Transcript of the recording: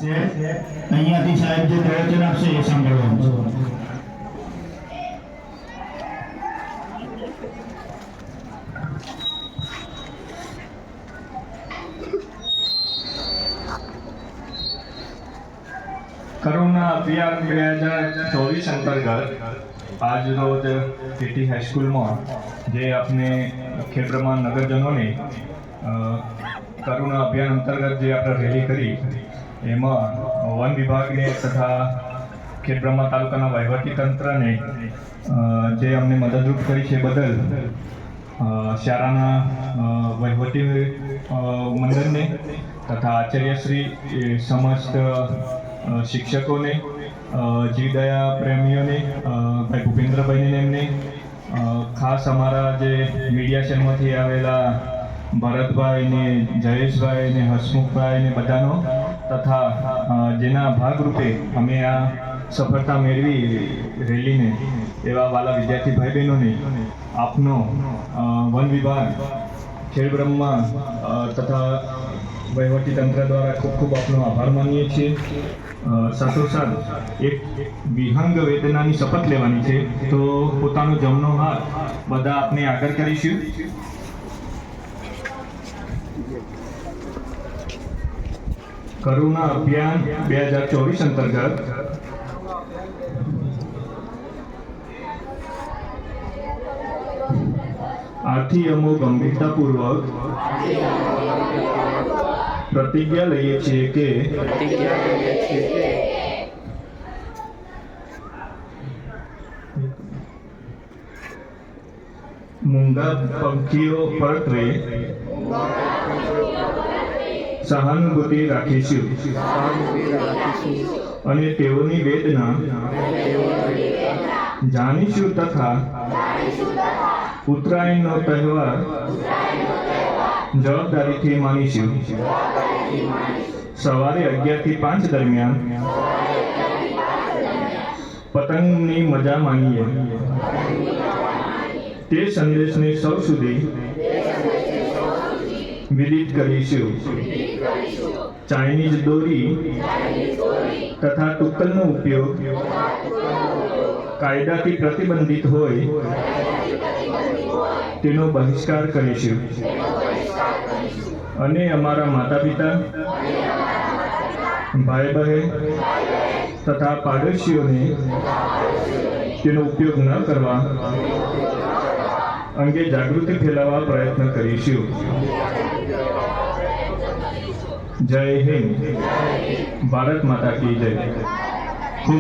છે અહીંયાથી સાહેબ જે પ્રવચન આપશે એ સાંભળવાનું છે. કરુણા અભિયાન 2024 અંતર્ગત આજ રોજ કેટી હાઈસ્કૂલમાં જે આપણે ખેડબ્રહ્મા નગરજનોને કરુણા અભિયાન અંતર્ગત જે આપણે રેલી કરી એમાં વન વિભાગને તથા ખેડબ્રહ્મા તાલુકાના વહીવટીતંત્રને જે અમને મદદરૂપ કરી છે બદલ શાળાના વહીવટી મંડળને તથા આચાર્યશ્રી સમસ્ત શિક્ષકોને જીવદયા પ્રેમીઓને ભાઈ ભૂપેન્દ્રભાઈને એમને ખાસ અમારા જે મીડિયા સેલમાંથી આવેલા ભરતભાઈ ને જયેશભાઈ ને હસમુખભાઈ ને બધાનો તથા જેના ભાગરૂપે અમે આ સફળતા મેળવી રેલીને એવા વાલા વિદ્યાર્થી ભાઈ બહેનોને આપનો વન વિભાગ ખેડબ્રહ્મા તથા વહીવટીતંત્ર દ્વારા ખૂબ ખૂબ આપનો આભાર માનીએ છીએ. સાથોસાથ એક વિહંગ વેદનાની શપથ લેવાની છે, તો પોતાનો જમણો હાથ બધા આપને આગળ કરીશું. કરુણા અભિયાન 2024 અંતર્ગત આથી અમો ગંભીરતાપૂર્વક પ્રતિજ્ઞા લઈએ છીએ કે મૂંગા પંખીઓ પ્રત્યે સહાનુભૂતિ રાખીશું અને તેઓની વેદના જાણીશું તથા ઉત્તરાયણનો તહેવાર જવાબદારીથી માનીશું. સવારે 11 થી 5 દરમિયાન પતંગની મજા માણીએ. તે સંદેશને સૌ સુધી વિદિત કરીશું. ચાઇનીઝ દોરી તથા ટુક્કલનો ઉપયોગ કાયદાથી પ્રતિબંધિત હોય તેનો બહિષ્કાર કરીશું અને અમારા માતા પિતા, ભાઈ બહેન તથા પાડોશીઓને તેનો ઉપયોગ ન કરવા અંગે જાગૃતિ ફેલાવવા પ્રયત્ન કરીશું. જય હિન્દ. ભારત માતા કી જય.